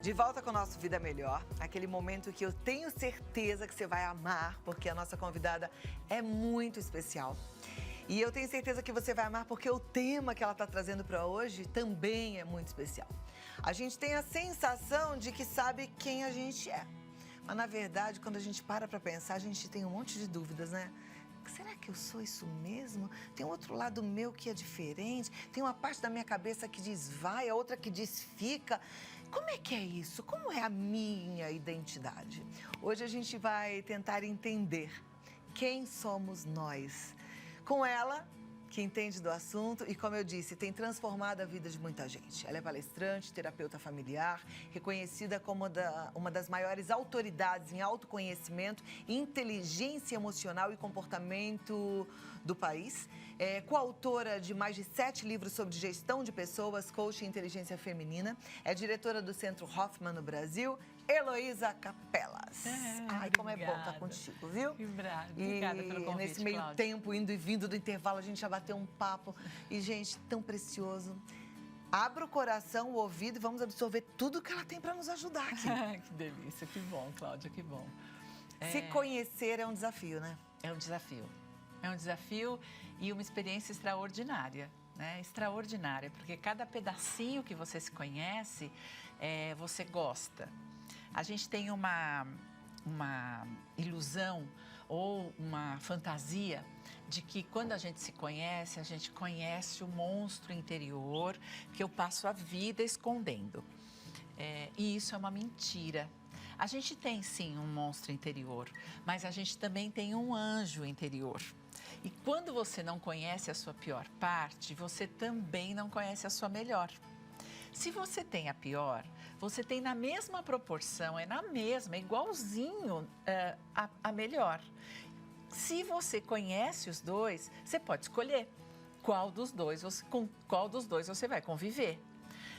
De volta com o nosso Vida Melhor, aquele momento que eu tenho certeza que você vai amar, porque a nossa convidada é muito especial. E eu tenho certeza que você vai amar porque o tema que ela está trazendo para hoje também é muito especial. A gente tem a sensação de que sabe quem a gente é. Mas, na verdade, quando a gente para pensar, a gente tem um monte de dúvidas, né? Será que eu sou isso mesmo? Tem um outro lado meu que é diferente? Tem uma parte da minha cabeça que diz vai, a outra que diz fica. Como é que é isso? Como é a minha identidade? Hoje a gente vai tentar entender quem somos nós. Com ela, que entende do assunto e, como eu disse, tem transformado a vida de muita gente. Ela é palestrante, terapeuta familiar, reconhecida como uma das maiores autoridades em autoconhecimento, inteligência emocional e comportamento do país. É coautora de mais de 7 livros sobre gestão de pessoas, coaching e inteligência feminina. É diretora do Centro Hoffman no Brasil. Heloísa Capelas. Ai, como obrigada. É bom estar contigo, viu? Obrigada pelo convite, nesse meio Cláudia. tempo, indo e vindo do intervalo, a gente já bateu um papo. E, gente, tão precioso. Abra o coração, o ouvido e vamos absorver tudo que ela tem para nos ajudar aqui. Que delícia, que bom, Cláudia, que bom. Se conhecer é um desafio, né? É um desafio. É um desafio e uma experiência extraordinária. Né? Extraordinária, porque cada pedacinho que você se conhece, você gosta. A gente tem uma ilusão ou uma fantasia de que quando a gente conhece o monstro interior que eu passo a vida escondendo. E isso é uma mentira. A gente tem sim um monstro interior, mas a gente também tem um anjo interior. E quando você não conhece a sua pior parte, você também não conhece a sua melhor. Se você tem a pior, você tem na mesma proporção, é igualzinho a melhor. Se você conhece os dois, você pode escolher com qual dos dois você vai conviver.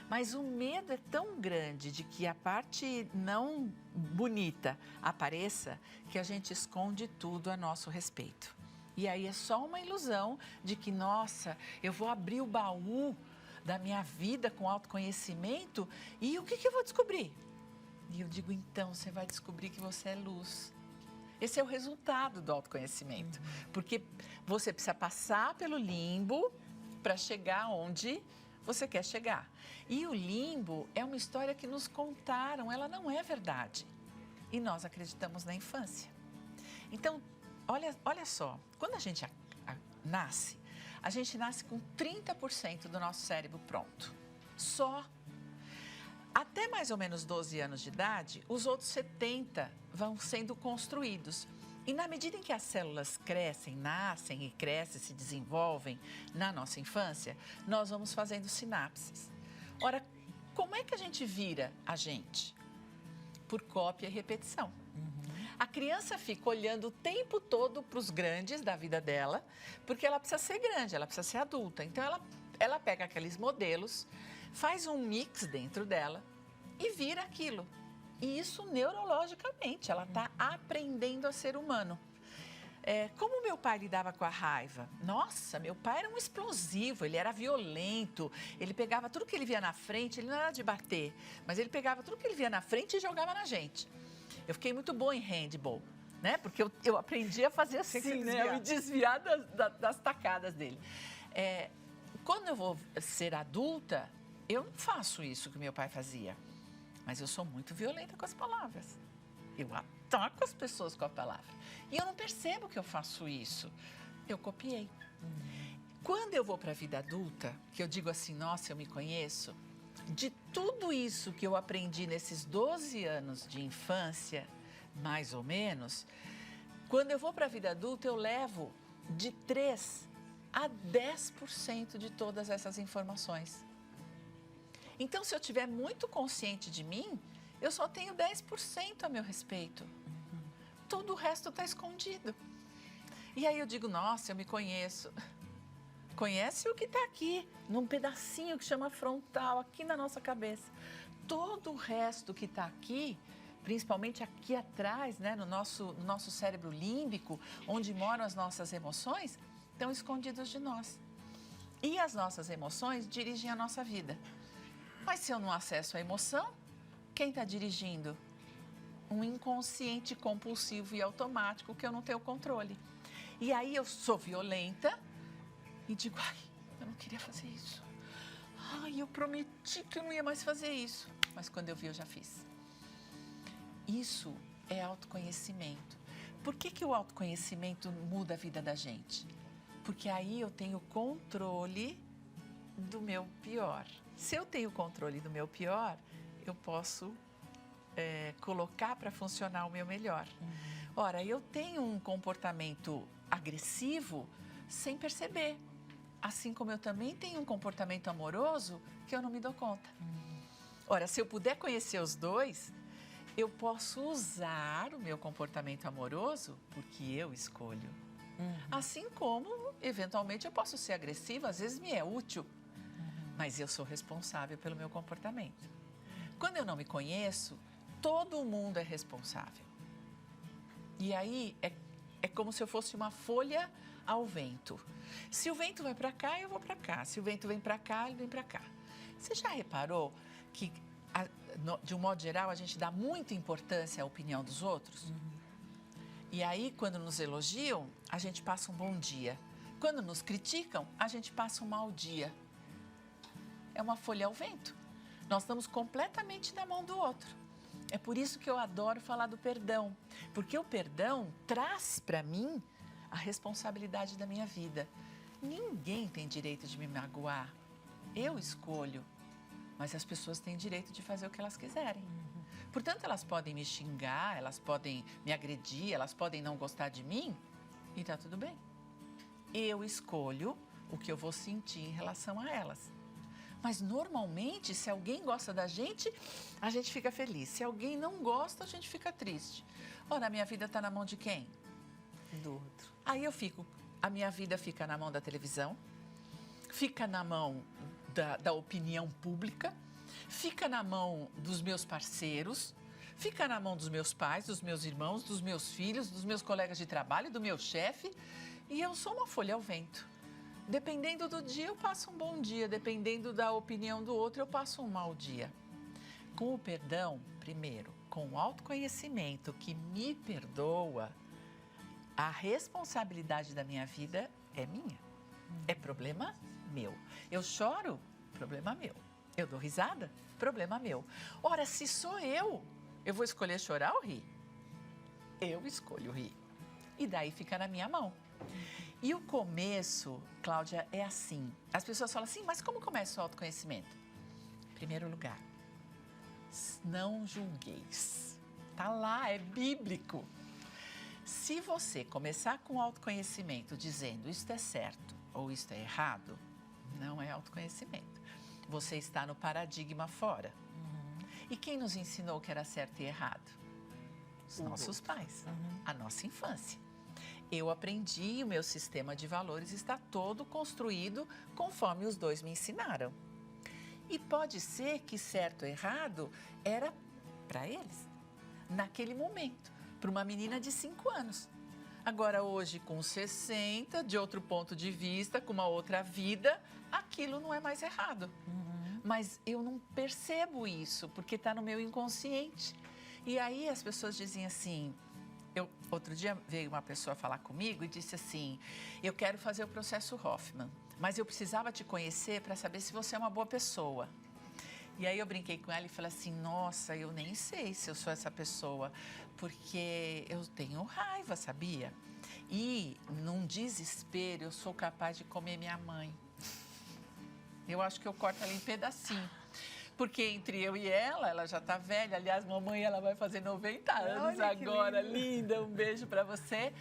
Mas o medo é tão grande de que a parte não bonita apareça que a gente esconde tudo a nosso respeito. E aí é só uma ilusão de que, nossa, eu vou abrir o baú da minha vida com autoconhecimento e o que eu vou descobrir? E eu digo, então, você vai descobrir que você é luz. Esse é o resultado do autoconhecimento, porque você precisa passar pelo limbo para chegar onde você quer chegar. E o limbo é uma história que nos contaram, ela não é verdade. E nós acreditamos na infância. Então, olha só, quando a gente nasce, a gente nasce com 30% do nosso cérebro pronto. Só. Até mais ou menos 12 anos de idade, os outros 70 vão sendo construídos. E na medida em que as células nascem e crescem, se desenvolvem na nossa infância, nós vamos fazendo sinapses. Ora, como é que a gente vira a gente? Por cópia e repetição. A criança fica olhando o tempo todo para os grandes da vida dela, porque ela precisa ser grande, ela precisa ser adulta. Então, ela pega aqueles modelos, faz um mix dentro dela e vira aquilo. E isso neurologicamente, ela está aprendendo a ser humano. Como meu pai lidava com a raiva? Nossa, meu pai era um explosivo, ele era violento, ele pegava tudo que ele via na frente, ele não era de bater, mas ele pegava tudo que ele via na frente e jogava na gente. Eu fiquei muito boa em handball, né? Porque eu aprendi a fazer assim, né? Eu me desviar das tacadas dele. Quando eu vou ser adulta, eu não faço isso que meu pai fazia. Mas eu sou muito violenta com as palavras. Eu ataco as pessoas com a palavra. E eu não percebo que eu faço isso. Eu copiei. Quando eu vou para a vida adulta, que eu digo assim, nossa, eu me conheço, de tudo isso que eu aprendi nesses 12 anos de infância, mais ou menos, quando eu vou para a vida adulta, eu levo de 3 a 10% de todas essas informações. Então, se eu estiver muito consciente de mim, eu só tenho 10% a meu respeito. Todo o resto está escondido. E aí eu digo, nossa, eu me conheço. Conhece o que está aqui, num pedacinho que chama frontal, aqui na nossa cabeça. Todo o resto que está aqui, principalmente aqui atrás, né, no nosso cérebro límbico, onde moram as nossas emoções, estão escondidos de nós. E as nossas emoções dirigem a nossa vida. Mas se eu não acesso a emoção, Quem está dirigindo? Um inconsciente compulsivo e automático que eu não tenho controle. E aí eu sou violenta e digo, ai, eu não queria fazer isso. Ai, eu prometi que eu não ia mais fazer isso. Mas quando eu vi, eu já fiz. Isso é autoconhecimento. Por que o autoconhecimento muda a vida da gente? Porque aí eu tenho controle do meu pior. Se eu tenho controle do meu pior, eu posso colocar para funcionar o meu melhor. Ora, eu tenho um comportamento agressivo sem perceber. Assim como eu também tenho um comportamento amoroso que eu não me dou conta. Ora, se eu puder conhecer os dois, eu posso usar o meu comportamento amoroso porque eu escolho. Assim como, eventualmente, eu posso ser agressiva, às vezes me é útil, mas eu sou responsável pelo meu comportamento. Quando eu não me conheço, todo mundo é responsável. E aí é como se eu fosse uma folha ao vento. Se o vento vai para cá, eu vou para cá. Se o vento vem para cá, ele vem para cá. Você já reparou que, de um modo geral, a gente dá muita importância à opinião dos outros? E aí, quando nos elogiam, a gente passa um bom dia. Quando nos criticam, a gente passa um mau dia. É uma folha ao vento. Nós estamos completamente na mão do outro. É por isso que eu adoro falar do perdão. Porque o perdão traz para mim a responsabilidade da minha vida. Ninguém tem direito de me magoar. Eu escolho. Mas as pessoas têm direito de fazer o que elas quiserem. Portanto, elas podem me xingar, elas podem me agredir, elas podem não gostar de mim e tá tudo bem. Eu escolho o que eu vou sentir em relação a elas. Mas, normalmente, se alguém gosta da gente, a gente fica feliz. Se alguém não gosta, a gente fica triste. Ora, a minha vida está na mão de quem? Do outro. Aí a minha vida fica na mão da televisão, fica na mão da opinião pública, fica na mão dos meus parceiros, fica na mão dos meus pais, dos meus irmãos, dos meus filhos, dos meus colegas de trabalho, do meu chefe. E eu sou uma folha ao vento. Dependendo do dia, eu passo um bom dia. Dependendo da opinião do outro, eu passo um mau dia. Com o perdão, primeiro, com o autoconhecimento que me perdoa, a responsabilidade da minha vida é minha. É problema meu. Eu choro, problema meu. Eu dou risada, problema meu. Ora, se sou eu vou escolher chorar ou rir? Eu escolho rir. E daí fica na minha mão. E o começo, Cláudia, é assim. As pessoas falam assim, mas como começa o autoconhecimento? Em primeiro lugar, não julgueis. Tá lá, é bíblico. Se você começar com o autoconhecimento dizendo isto é certo ou isto é errado, não é autoconhecimento. Você está no paradigma fora. E quem nos ensinou que era certo e errado? Os nossos pais, a nossa infância. Eu aprendi, o meu sistema de valores está todo construído conforme os dois me ensinaram. E pode ser que certo ou errado era para eles, naquele momento, para uma menina de 5 anos. Agora, hoje, com 60, de outro ponto de vista, com uma outra vida, aquilo não é mais errado. Mas eu não percebo isso, porque está no meu inconsciente. E aí as pessoas dizem assim... Outro dia veio uma pessoa falar comigo e disse assim, eu quero fazer o processo Hoffman, mas eu precisava te conhecer para saber se você é uma boa pessoa. E aí eu brinquei com ela e falei assim, nossa, eu nem sei se eu sou essa pessoa, porque eu tenho raiva, sabia? E num desespero eu sou capaz de comer minha mãe. Eu acho que eu corto ela em pedacinho. Porque entre eu e ela já tá velha. Aliás, mamãe, ela vai fazer 90 anos agora. Linda, um beijo para você.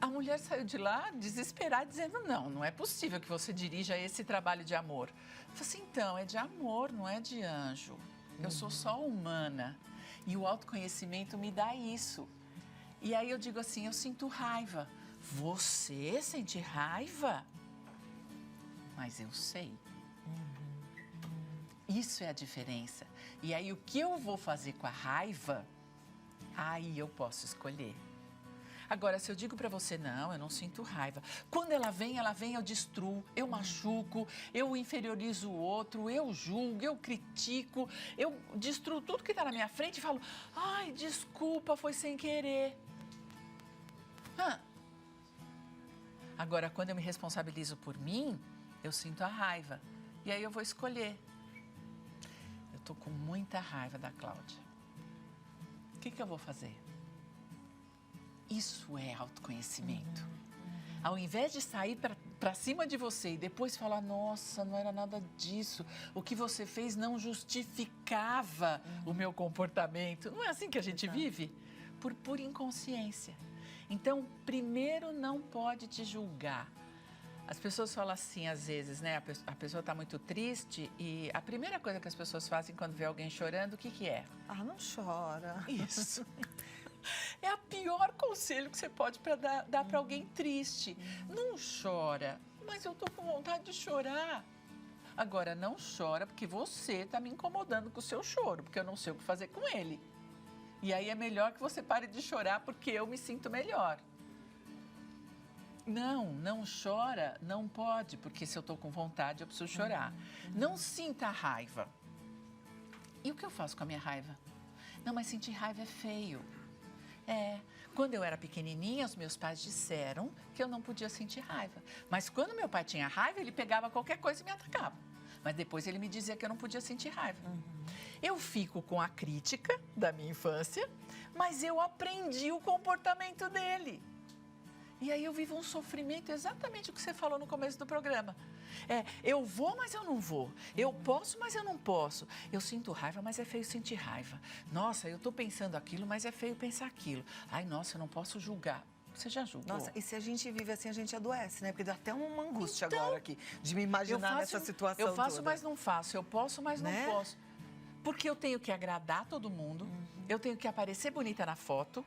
A mulher saiu de lá desesperada, dizendo, não é possível que você dirija esse trabalho de amor. Eu falei assim, então, é de amor, não é de anjo. Eu sou só humana. E o autoconhecimento me dá isso. E aí eu digo assim, eu sinto raiva. Você sente raiva? Mas eu sei. Isso é a diferença. E aí, o que eu vou fazer com a raiva, aí eu posso escolher. Agora, se eu digo para você, não, eu não sinto raiva. Quando ela vem, eu destruo, eu machuco, eu inferiorizo o outro, eu julgo, eu critico, eu destruo tudo que está na minha frente e falo, ai, desculpa, foi sem querer. Agora, quando eu me responsabilizo por mim, eu sinto a raiva. E aí eu vou escolher. Eu tô com muita raiva da Cláudia. O que eu vou fazer? Isso é autoconhecimento. Ao invés de sair para cima de você e depois falar, nossa, não era nada disso, o que você fez não justificava o meu comportamento. Não é assim que a gente vive? Por pura inconsciência. Então, primeiro, não pode te julgar. As pessoas falam assim, às vezes, né? A pessoa está muito triste e a primeira coisa que as pessoas fazem quando vê alguém chorando, o que é? Ah, não chora. Isso. É o pior conselho que você pode dar para alguém triste. Não chora, mas eu tô com vontade de chorar. Agora, não chora porque você está me incomodando com o seu choro, porque eu não sei o que fazer com ele. E aí é melhor que você pare de chorar porque eu me sinto melhor. Não chora, não pode, porque se eu estou com vontade eu preciso chorar. Não sinta raiva. E o que eu faço com a minha raiva? Não, mas sentir raiva é feio. Quando eu era pequenininha, os meus pais disseram que eu não podia sentir raiva. Mas quando meu pai tinha raiva, ele pegava qualquer coisa e me atacava. Mas depois ele me dizia que eu não podia sentir raiva. Eu fico com a crítica da minha infância, mas eu aprendi o comportamento dele. E aí eu vivo um sofrimento, exatamente o que você falou no começo do programa. Eu vou, mas eu não vou. Eu posso, mas eu não posso. Eu sinto raiva, mas é feio sentir raiva. Nossa, eu estou pensando aquilo, mas é feio pensar aquilo. Ai, nossa, eu não posso julgar. Você já julgou? Nossa, e se a gente vive assim, a gente adoece, né? Porque dá até uma angústia agora aqui, de me imaginar nessa situação Eu faço, toda. mas não faço. Eu posso, mas não posso. Porque eu tenho que agradar todo mundo. Eu tenho que aparecer bonita na foto.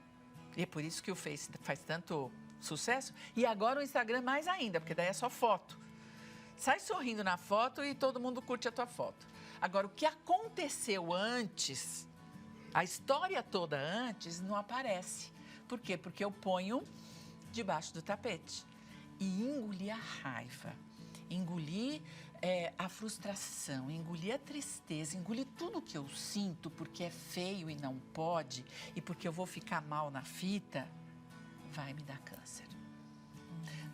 E é por isso que o Face faz tanto sucesso. E agora o Instagram mais ainda, porque daí é só foto. Sai sorrindo na foto e todo mundo curte a tua foto. Agora, o que aconteceu antes, a história toda antes, não aparece. Por quê? Porque eu ponho debaixo do tapete. E engoli a raiva, engoli a frustração, engoli a tristeza, engoli tudo que eu sinto porque é feio e não pode e porque eu vou ficar mal na fita, vai me dar câncer.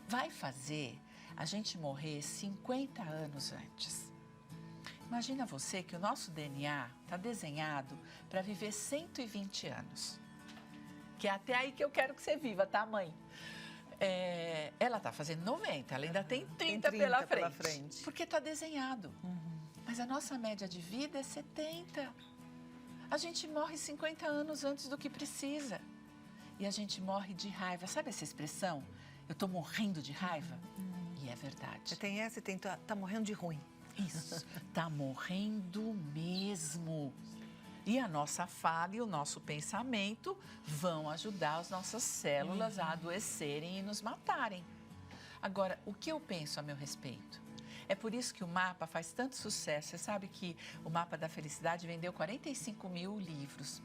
Vai fazer a gente morrer 50 anos antes. Imagina você que o nosso DNA está desenhado para viver 120 anos. Que é até aí que eu quero que você viva, tá, mãe? Ela está fazendo 90, ela ainda tem 30 pela frente. Porque está desenhado. Mas a nossa média de vida é 70. A gente morre 50 anos antes do que precisa. E a gente morre de raiva. Sabe essa expressão? Eu estou morrendo de raiva? E é verdade. Tem essa e tem, tá morrendo de ruim. Isso, tá morrendo mesmo. E a nossa fala e o nosso pensamento vão ajudar as nossas células a adoecerem e nos matarem. Agora, o que eu penso a meu respeito? É por isso que o mapa faz tanto sucesso. Você sabe que o Mapa da Felicidade vendeu 45 mil livros.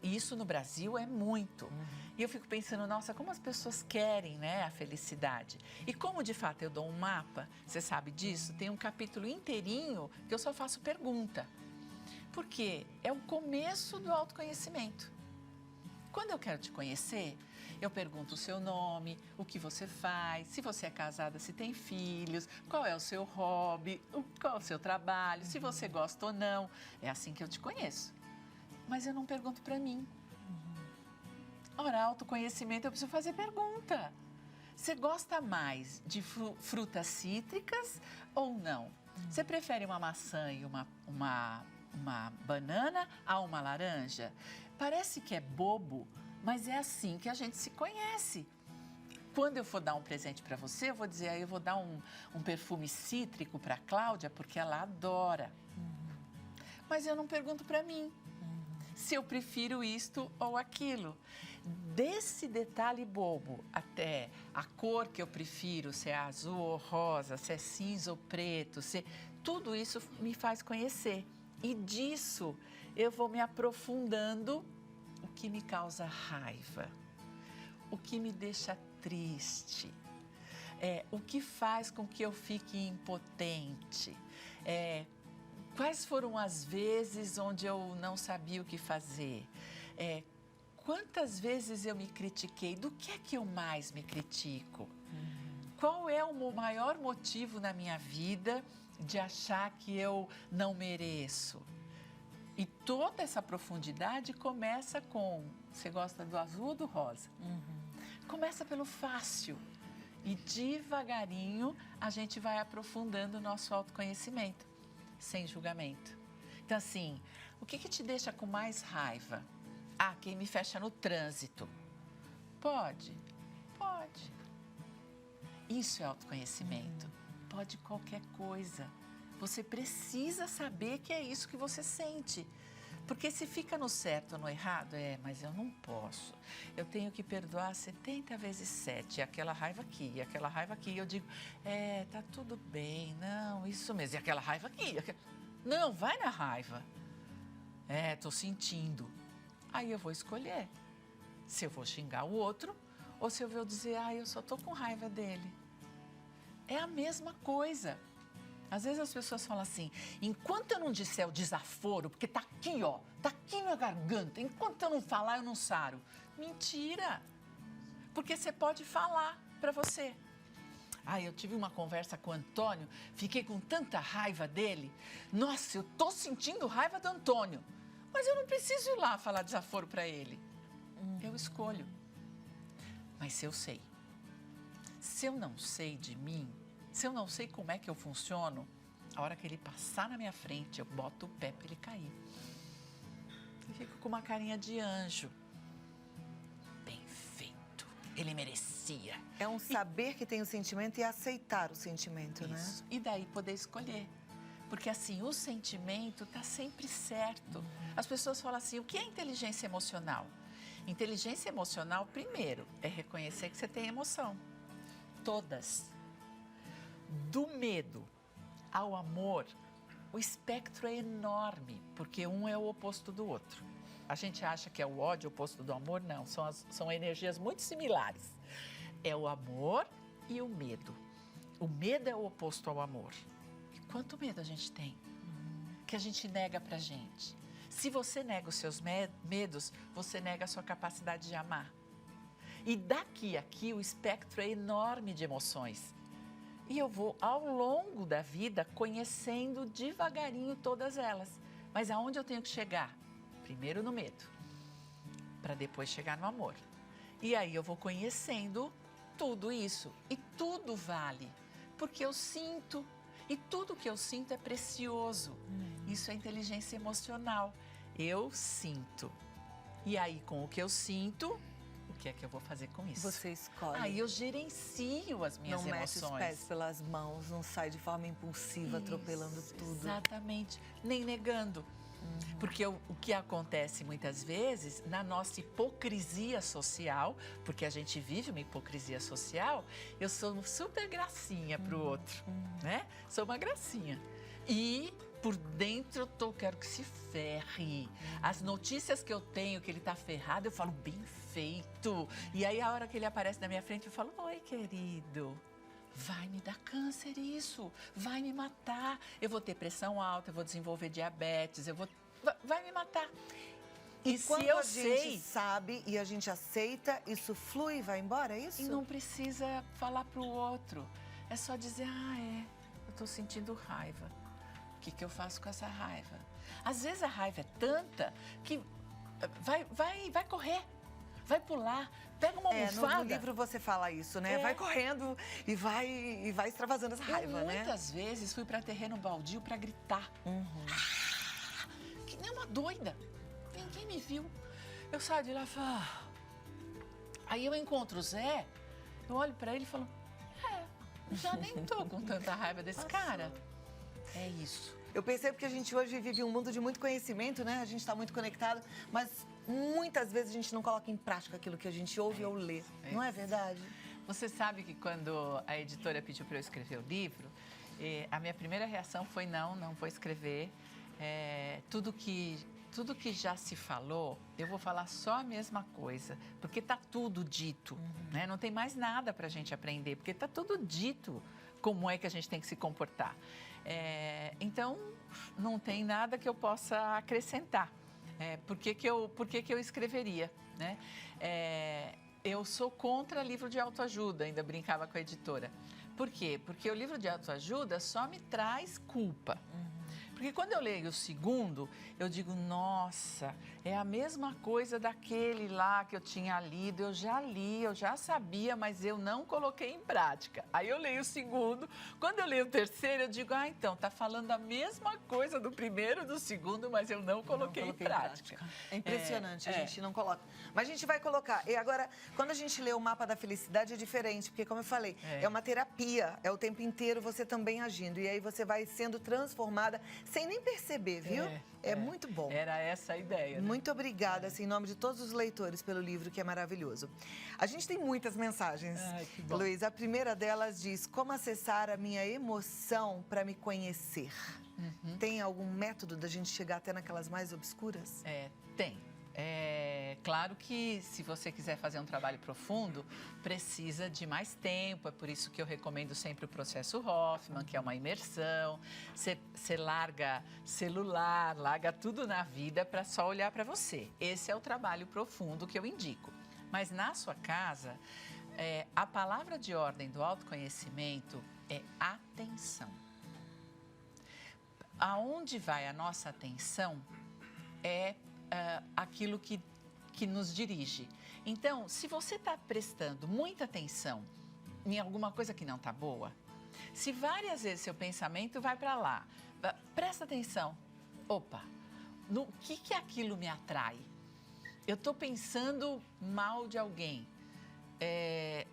Isso no Brasil é muito. E eu fico pensando, nossa, como as pessoas querem, né, a felicidade. E como, de fato, eu dou um mapa, você sabe disso, tem um capítulo inteirinho que eu só faço pergunta. Porque é o começo do autoconhecimento. Quando eu quero te conhecer, eu pergunto o seu nome, o que você faz, se você é casada, se tem filhos, qual é o seu hobby, qual é o seu trabalho, se você gosta ou não. É assim que eu te conheço. Mas eu não pergunto para mim. Ora, autoconhecimento, eu preciso fazer pergunta. Você gosta mais de frutas cítricas ou não? Você prefere uma maçã e uma banana a uma laranja? Parece que é bobo, mas é assim que a gente se conhece. Quando eu for dar um presente para você, eu vou dizer, eu vou dar um perfume cítrico para a Cláudia, porque ela adora. Mas eu não pergunto para mim se eu prefiro isto ou aquilo. Desse detalhe bobo até a cor que eu prefiro, se é azul ou rosa, se é cinza ou preto, tudo isso me faz conhecer. E disso eu vou me aprofundando o que me causa raiva. o que me deixa triste, o que faz com que eu fique impotente, quais foram as vezes onde eu não sabia o que fazer, quantas vezes eu me critiquei, do que é que eu mais me critico? Qual é o maior motivo na minha vida de achar que eu não mereço? E toda essa profundidade começa com, você gosta do azul ou do rosa? Começa pelo fácil e devagarinho a gente vai aprofundando o nosso autoconhecimento, sem julgamento. Então assim, o que te deixa com mais raiva? Ah, quem me fecha no trânsito. Pode. Isso é autoconhecimento. Pode qualquer coisa. Você precisa saber que é isso que você sente. Porque se fica no certo ou no errado, mas eu não posso. Eu tenho que perdoar 70 vezes 7, e aquela raiva aqui, e aquela raiva aqui. Eu digo, tá tudo bem, não, isso mesmo. E aquela raiva aqui. Não, vai na raiva. Tô sentindo. Aí eu vou escolher se eu vou xingar o outro ou se eu vou dizer, eu só tô com raiva dele. É a mesma coisa. Às vezes as pessoas falam assim, enquanto eu não disser o desaforo, porque tá aqui, ó, tá aqui na garganta, enquanto eu não falar, eu não saro. Mentira! Porque você pode falar para você. Eu tive uma conversa com o Antônio, fiquei com tanta raiva dele. Nossa, eu tô sentindo raiva do Antônio. Mas eu não preciso ir lá falar desaforo para ele. Eu escolho. Mas se eu sei, se eu não sei de mim, se eu não sei como é que eu funciono, a hora que ele passar na minha frente, eu boto o pé para ele cair. E fico com uma carinha de anjo. Bem feito. Ele merecia. É um saber que tem o sentimento e aceitar o sentimento, né? Isso. E daí poder escolher. Porque assim, o sentimento está sempre certo. As pessoas falam assim, o que é inteligência emocional? Inteligência emocional, primeiro, é reconhecer que você tem emoção. Todas. Do medo ao amor, o espectro é enorme, porque um é o oposto do outro. A gente acha que é o ódio o oposto do amor, não. São energias muito similares. É o amor e o medo. O medo é o oposto ao amor. E quanto medo a gente tem? Que a gente nega pra gente. Se você nega os seus medos, você nega a sua capacidade de amar. E daqui a aqui o espectro é enorme de emoções. E eu vou, ao longo da vida, conhecendo devagarinho todas elas. Mas aonde eu tenho que chegar? Primeiro no medo, para depois chegar no amor. E aí eu vou conhecendo tudo isso. E tudo vale, porque eu sinto. E tudo que eu sinto é precioso. Isso é inteligência emocional. Eu sinto. E aí, com o que eu sinto, o que é que eu vou fazer com isso? Você escolhe. Aí eu gerencio as minhas emoções. Não mete os pés pelas mãos, não sai de forma impulsiva, atropelando tudo. Exatamente, nem negando. Porque o que acontece muitas vezes, na nossa hipocrisia social, porque a gente vive uma hipocrisia social, eu sou super gracinha pro outro, né? Sou uma gracinha. E por dentro eu quero que se ferre. As notícias que eu tenho que ele tá ferrado, eu falo, bem feito. E aí a hora que ele aparece na minha frente, eu falo, oi, querido. Vai me dar câncer isso, vai me matar. Eu vou ter pressão alta, eu vou desenvolver diabetes, vai me matar. E se eu sei, a gente sabe e a gente aceita, isso flui e vai embora, é isso? E não precisa falar pro outro. É só dizer, eu tô sentindo raiva. O que eu faço com essa raiva? Às vezes a raiva é tanta que vai correr. Vai pular, pega uma almofada. No livro você fala isso, né? Vai correndo e vai extravasando essa raiva, né? Muitas vezes fui para terreno baldio para gritar. Que nem uma doida. Ninguém me viu. Eu saio de lá e falo... Aí eu encontro o Zé, eu olho para ele e falo... já nem tô com tanta raiva desse cara. É isso. Eu percebo que a gente hoje vive um mundo de muito conhecimento, né? A gente está muito conectado, mas muitas vezes a gente não coloca em prática aquilo que a gente ouve ou lê. Não é verdade? Você sabe que quando a editora pediu para eu escrever o livro, a minha primeira reação foi não vou escrever. Tudo que tudo que já se falou, eu vou falar só a mesma coisa, porque está tudo dito, né? Não tem mais nada para a gente aprender, porque está tudo dito como é que a gente tem que se comportar. Então, não tem nada que eu possa acrescentar. Por que que eu escreveria, né? Eu sou contra livro de autoajuda, ainda brincava com a editora. Por quê? Porque o livro de autoajuda só me traz culpa. Porque quando eu leio o segundo, eu digo, nossa, é a mesma coisa daquele lá que eu tinha lido, eu já li, eu já sabia, mas eu não coloquei em prática. Aí eu leio o segundo, quando eu leio o terceiro, eu digo, então, tá falando a mesma coisa do primeiro, do segundo, mas eu não coloquei em prática. É impressionante, a gente não coloca. Mas a gente vai colocar. E agora, quando a gente lê o mapa da felicidade, é diferente, porque como eu falei, é uma terapia, é o tempo inteiro você também agindo. E aí você vai sendo transformada sem nem perceber, viu? É muito bom. Era essa a ideia. Né? Muito obrigada, assim, em nome de todos os leitores, pelo livro, que é maravilhoso. A gente tem muitas mensagens, que bom. Luiz. A primeira delas diz, como acessar a minha emoção para me conhecer? Tem algum método da gente chegar até naquelas mais obscuras? Tem. Claro que se você quiser fazer um trabalho profundo, precisa de mais tempo, é por isso que eu recomendo sempre o processo Hoffman, que é uma imersão. Você larga celular, larga tudo na vida para só olhar para você. Esse é o trabalho profundo que eu indico. Mas na sua casa, a palavra de ordem do autoconhecimento é atenção. Aonde vai a nossa atenção é aquilo que nos dirige. Então, se você está prestando muita atenção em alguma coisa que não está boa, se várias vezes seu pensamento vai para lá, presta atenção. Opa, no que aquilo me atrai? Eu estou pensando mal de alguém,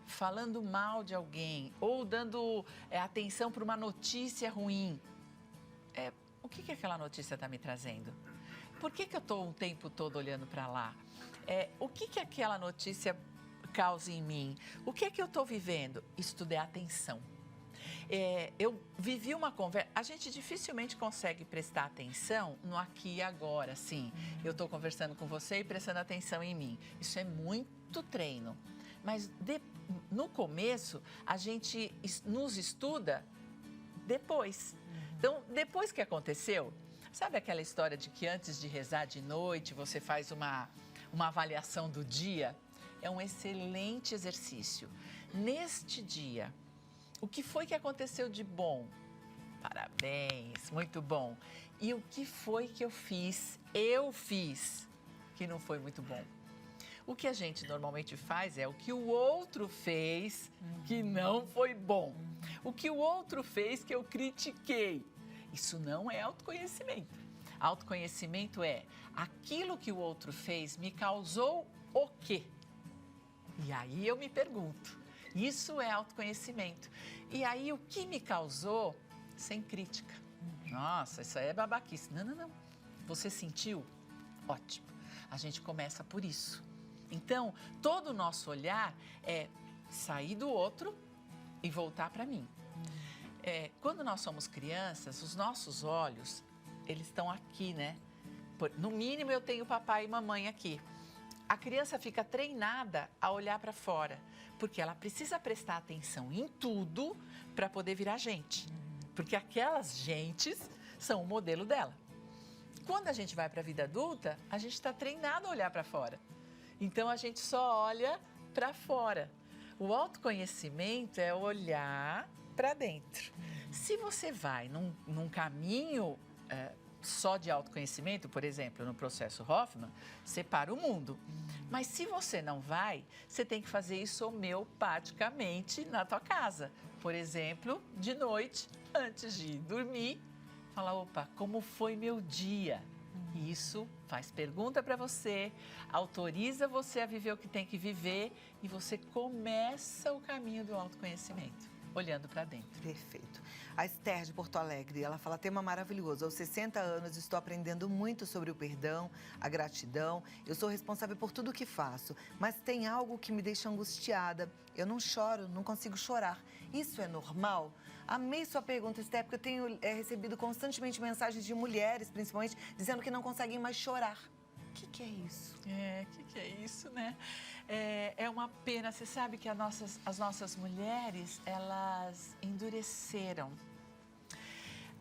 falando mal de alguém, ou dando atenção para uma notícia ruim. O que aquela notícia está me trazendo? Por que eu estou o tempo todo olhando para lá? O que aquela notícia causa em mim? O que eu estou vivendo? Isso tudo é atenção. Eu vivi uma conversa... A gente dificilmente consegue prestar atenção no aqui e agora, sim. Eu estou conversando com você e prestando atenção em mim. Isso é muito treino. Mas no começo, a gente nos estuda depois. Então, depois que aconteceu... Sabe aquela história de que antes de rezar de noite, você faz uma avaliação do dia? É um excelente exercício. Neste dia, o que foi que aconteceu de bom? Parabéns, muito bom. E o que foi que eu fiz, que não foi muito bom? O que a gente normalmente faz é o que o outro fez que não foi bom. O que o outro fez que eu critiquei. Isso não é autoconhecimento. Autoconhecimento é aquilo que o outro fez me causou o quê? E aí eu me pergunto, isso é autoconhecimento. E aí o que me causou sem crítica? Nossa, isso aí é babaquice. Não. Você sentiu? Ótimo. A gente começa por isso. Então, todo o nosso olhar é sair do outro e voltar para mim. Quando nós somos crianças, os nossos olhos, eles estão aqui, né? No mínimo, eu tenho papai e mamãe aqui. A criança fica treinada a olhar para fora, porque ela precisa prestar atenção em tudo para poder virar gente. Porque aquelas gentes são o modelo dela. Quando a gente vai para a vida adulta, a gente está treinado a olhar para fora. Então, a gente só olha para fora. O autoconhecimento é olhar para dentro. Se você vai num caminho só de autoconhecimento, por exemplo, no processo Hoffman, você para o mundo. Mas se você não vai, você tem que fazer isso homeopaticamente na tua casa. Por exemplo, de noite, antes de dormir, falar, opa, como foi meu dia? Isso faz pergunta para você, autoriza você a viver o que tem que viver e você começa o caminho do autoconhecimento. olhando para dentro. Perfeito. A Esther de Porto Alegre, ela fala, tema maravilhoso. Aos 60 anos estou aprendendo muito sobre o perdão, a gratidão. Eu sou responsável por tudo o que faço, mas tem algo que me deixa angustiada. Eu não choro, não consigo chorar. Isso é normal? Amei sua pergunta, Esther, porque eu tenho recebido constantemente mensagens de mulheres, principalmente, dizendo que não conseguem mais chorar. O que é isso? O que é isso, né? É uma pena. Você sabe que as nossas mulheres, elas endureceram.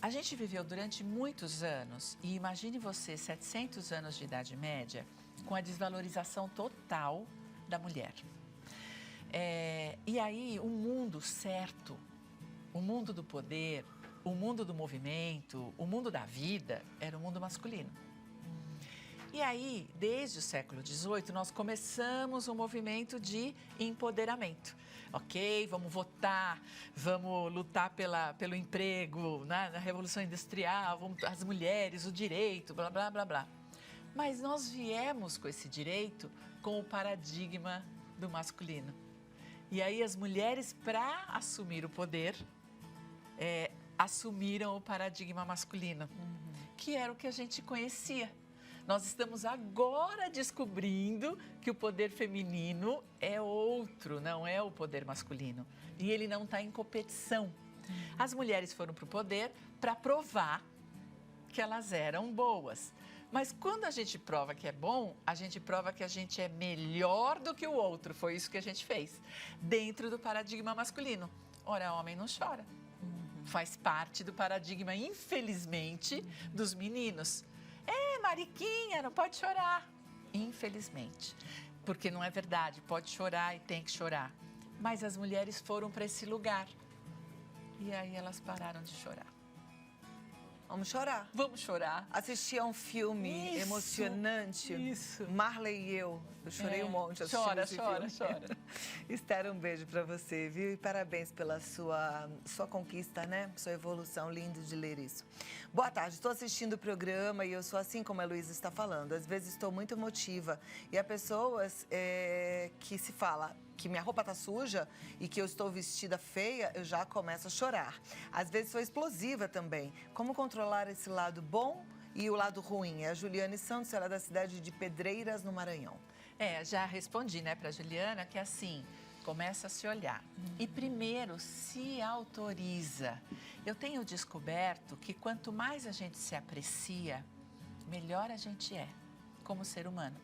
A gente viveu durante muitos anos, e imagine você, 700 anos de Idade Média, com a desvalorização total da mulher. E aí, o mundo certo, o mundo do poder, o mundo do movimento, o mundo da vida, era o mundo masculino. E aí, desde o século XVIII, nós começamos um movimento de empoderamento. Ok, vamos votar, vamos lutar pelo emprego, né? Na Revolução Industrial, as mulheres, o direito, blá, blá, blá, blá. Mas nós viemos com esse direito com o paradigma do masculino. E aí as mulheres, para assumir o poder, assumiram o paradigma masculino, que era o que a gente conhecia. Nós estamos agora descobrindo que o poder feminino é outro, não é o poder masculino. E ele não está em competição. As mulheres foram para o poder para provar que elas eram boas. Mas quando a gente prova que é bom, a gente prova que a gente é melhor do que o outro. Foi isso que a gente fez, dentro do paradigma masculino. Ora, homem não chora. Faz parte do paradigma, infelizmente, dos meninos. Mariquinha, não pode chorar. Infelizmente. Porque não é verdade, pode chorar e tem que chorar. Mas as mulheres foram para esse lugar. E aí elas pararam de chorar. Vamos chorar. Vamos chorar. Assisti a um filme emocionante. Isso. Marley e eu. Eu chorei um monte assistindo esse filme. Chora. Esther, um beijo pra você, viu? E parabéns pela sua conquista, né? Sua evolução, lindo de ler isso. Boa tarde, estou assistindo o programa e eu sou assim como a Luísa está falando. Às vezes estou muito emotiva e há pessoas que se fala que minha roupa tá suja e que eu estou vestida feia, eu já começo a chorar. Às vezes sou explosiva também. Como controlar esse lado bom e o lado ruim? É a Juliane Santos, ela é da cidade de Pedreiras, no Maranhão. Já respondi, né, para Juliana, que assim, começa a se olhar. E primeiro, se autoriza. Eu tenho descoberto que quanto mais a gente se aprecia, melhor a gente é como ser humano.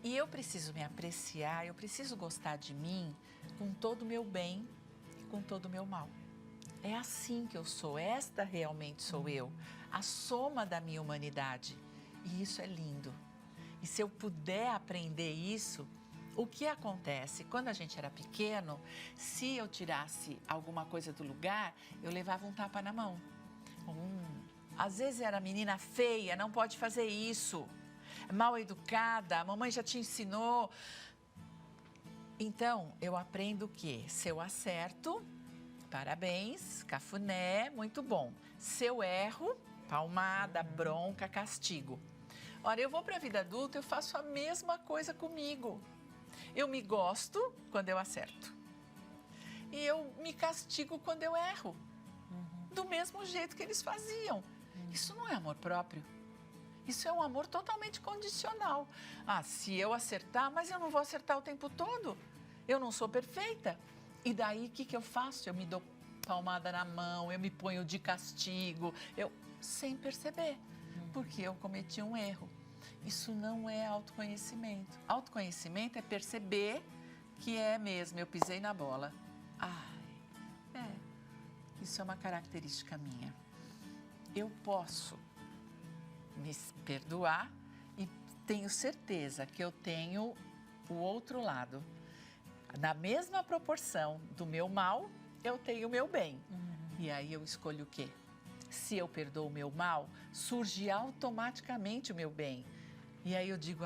E eu preciso me apreciar, eu preciso gostar de mim com todo o meu bem e com todo o meu mal. É assim que eu sou, esta realmente sou eu, a soma da minha humanidade. E isso é lindo. E se eu puder aprender isso, o que acontece? Quando a gente era pequeno, se eu tirasse alguma coisa do lugar, eu levava um tapa na mão. Às vezes era menina feia, não pode fazer isso. Mal educada, a mamãe já te ensinou. Então, eu aprendo o quê? Se eu acerto, parabéns, cafuné, muito bom. Se eu erro, palmada, bronca, castigo. Ora, eu vou para a vida adulta, eu faço a mesma coisa comigo. Eu me gosto quando eu acerto. E eu me castigo quando eu erro. Do mesmo jeito que eles faziam. Isso não é amor próprio. Isso é um amor totalmente condicional. Se eu acertar, mas eu não vou acertar o tempo todo. Eu não sou perfeita. E daí, o que eu faço? Eu me dou palmada na mão, eu me ponho de castigo, sem perceber, porque eu cometi um erro. Isso não é autoconhecimento. Autoconhecimento é perceber que é mesmo, eu pisei na bola. Isso é uma característica minha. Eu posso me perdoar e tenho certeza que eu tenho o outro lado. Na mesma proporção do meu mal, eu tenho o meu bem. E aí eu escolho o quê? Se eu perdoo o meu mal, surge automaticamente o meu bem. E aí eu digo,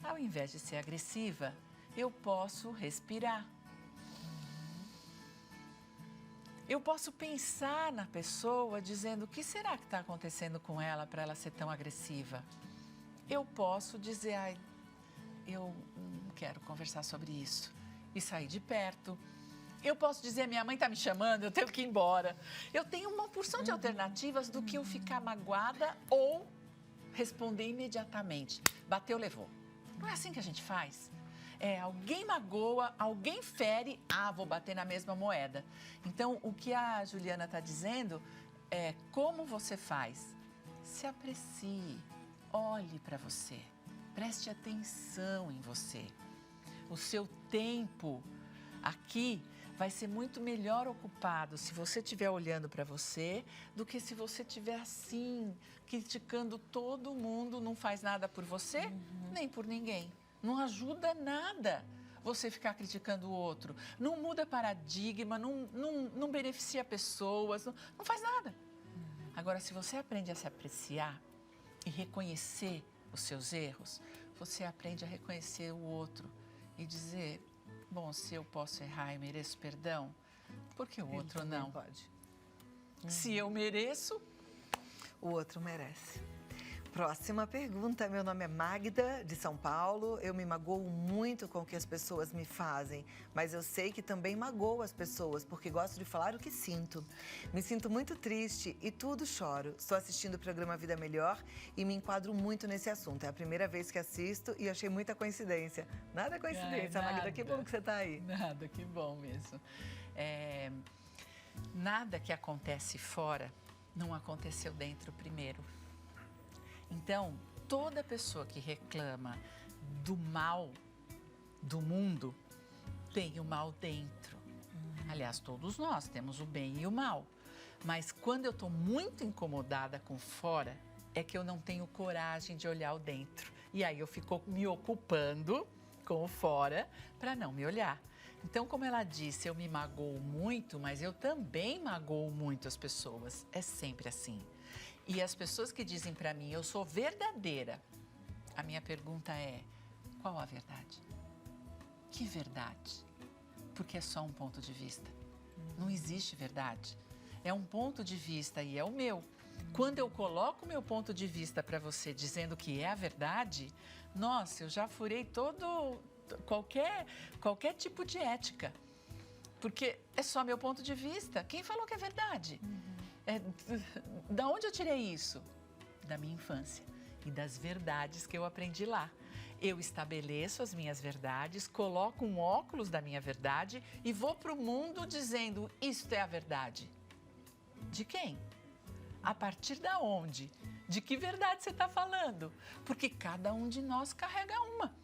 ao invés de ser agressiva, eu posso respirar. Eu posso pensar na pessoa dizendo, o que será que está acontecendo com ela para ela ser tão agressiva? Eu posso dizer, eu não quero conversar sobre isso. E sair de perto. Eu posso dizer, minha mãe está me chamando, eu tenho que ir embora. Eu tenho uma porção de alternativas do que eu ficar magoada ou responder imediatamente. Bateu, levou. Não é assim que a gente faz. Alguém magoa, alguém fere, vou bater na mesma moeda. Então, o que a Juliana está dizendo é como você faz. Se aprecie, olhe para você, preste atenção em você. O seu tempo aqui vai ser muito melhor ocupado se você estiver olhando para você do que se você estiver assim, criticando todo mundo, não faz nada por você, nem por ninguém. Não ajuda nada você ficar criticando o outro. Não muda paradigma, não beneficia pessoas, não faz nada. Agora, se você aprende a se apreciar e reconhecer os seus erros, você aprende a reconhecer o outro e dizer, bom, se eu posso errar e mereço perdão, por que o outro não? Pode. Se eu mereço, o outro merece. Próxima pergunta. Meu nome é Magda, de São Paulo. Eu me magoo muito com o que as pessoas me fazem, mas eu sei que também magoo as pessoas, porque gosto de falar o que sinto. Me sinto muito triste e tudo choro. Estou assistindo o programa Vida Melhor e me enquadro muito nesse assunto. É a primeira vez que assisto e achei muita coincidência. Nada coincidência, Magda. Que bom que você está aí. Nada, que bom mesmo. Nada que acontece fora não aconteceu dentro primeiro. Então, toda pessoa que reclama do mal do mundo tem o mal dentro. Aliás, todos nós temos o bem e o mal. Mas quando eu estou muito incomodada com fora, é que eu não tenho coragem de olhar o dentro. E aí eu fico me ocupando com o fora para não me olhar. Então, como ela disse, eu me magoo muito, mas eu também magoo muito as pessoas. É sempre assim. E as pessoas que dizem para mim, eu sou verdadeira, a minha pergunta é, qual a verdade? Que verdade? Porque é só um ponto de vista. Não existe verdade. É um ponto de vista e é o meu. Quando eu coloco o meu ponto de vista para você dizendo que é a verdade, nossa, eu já furei qualquer tipo de ética. Porque é só meu ponto de vista. Quem falou que é verdade? Da onde eu tirei isso? Da minha infância e das verdades que eu aprendi lá. Eu estabeleço as minhas verdades, coloco um óculos da minha verdade e vou para o mundo dizendo, isto é a verdade. De quem? A partir da onde? De que verdade você está falando? Porque cada um de nós carrega uma.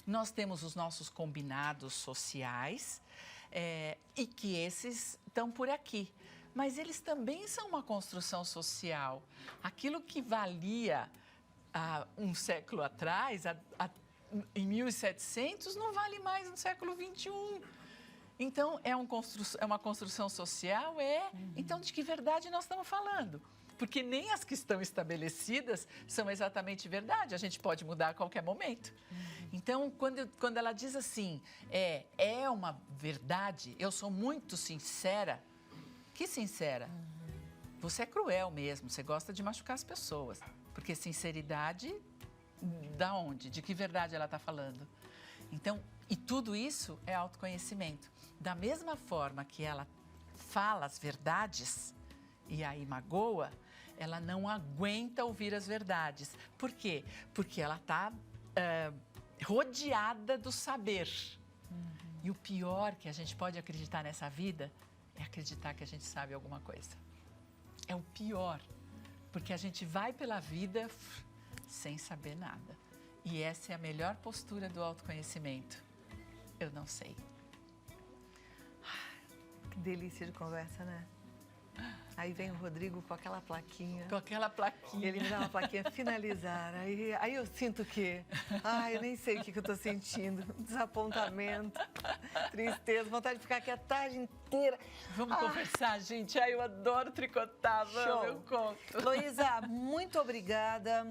Nós temos os nossos combinados sociais e que esses estão por aqui. Mas eles também são uma construção social. Aquilo que valia há um século atrás, em 1700, não vale mais no século XXI. Então, é uma construção social? Então, de que verdade nós estamos falando? Porque nem as que estão estabelecidas são exatamente verdade. A gente pode mudar a qualquer momento. Então, quando ela diz assim, é uma verdade, eu sou muito sincera. Que sincera? Você é cruel mesmo, você gosta de machucar as pessoas. Porque sinceridade, da onde? De que verdade ela está falando? Então, e tudo isso é autoconhecimento. Da mesma forma que ela fala as verdades e aí magoa, ela não aguenta ouvir as verdades. Por quê? Porque ela está rodeada do saber. E o pior que a gente pode acreditar nessa vida é acreditar que a gente sabe alguma coisa. É o pior, porque a gente vai pela vida sem saber nada. E essa é a melhor postura do autoconhecimento. Eu não sei. Que delícia de conversa, né? Aí vem o Rodrigo com aquela plaquinha. Com aquela plaquinha. Ele me dá uma plaquinha finalizar. Aí eu sinto o quê? Eu nem sei o que eu tô sentindo. Desapontamento, tristeza, vontade de ficar aqui a tarde inteira. Vamos conversar, gente? Eu adoro tricotar, vamos, eu conto. Heloísa, muito obrigada.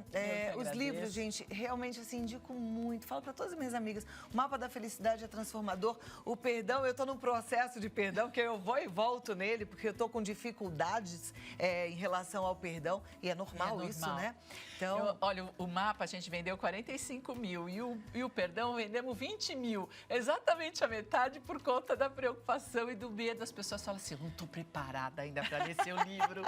Os agradeço. livros, gente, realmente assim, indico muito. Falo para todas as minhas amigas, o Mapa da Felicidade é transformador. O perdão, eu tô num processo de perdão, que eu vou e volto nele, porque eu tô com dificuldade dificuldades em relação ao perdão. E é normal isso, né? Então, olha, o mapa a gente vendeu 45 mil e o perdão vendemos 20 mil. Exatamente a metade por conta da preocupação e do medo. As pessoas falam assim, eu não estou preparada ainda para ler seu livro.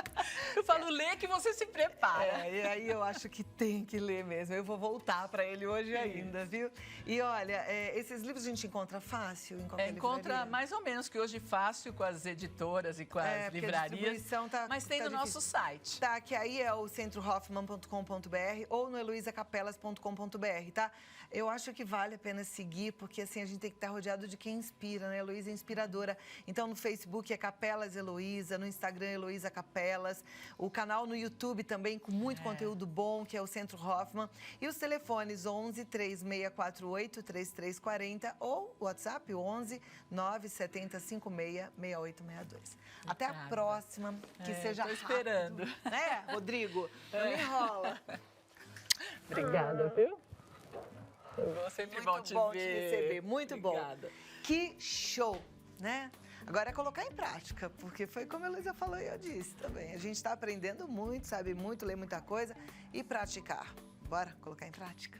Eu falo, lê que você se prepara. E aí eu acho que tem que ler mesmo. Eu vou voltar para ele hoje ainda, viu? E olha, esses livros a gente encontra fácil em qualquer encontra mais ou menos que hoje fácil com as editoras e com as livrarias, mas tem no nosso site. Tá, que aí é o centrohoffman.com.br ou no heloisacapelas.com.br, tá? Eu acho que vale a pena seguir, porque assim, a gente tem que estar rodeado de quem inspira, né? Heloísa é inspiradora. Então, no Facebook é Capelas Heloísa, no Instagram Heloísa Capelas, o canal no YouTube também com muito conteúdo bom, que é o Centro Hoffman. E os telefones 11 3648 3340 ou o WhatsApp 11 970 56 6862. Até a próxima, que seja rápido. Tô esperando. Né, Rodrigo? Não me enrola. Obrigada, viu? Sempre muito bom te receber, muito Obrigada. bom. Que show, né? Agora é colocar em prática, porque foi como a Heloísa falou e eu disse também. A gente está aprendendo muito, sabe muito, lê muita coisa e praticar. Bora colocar em prática?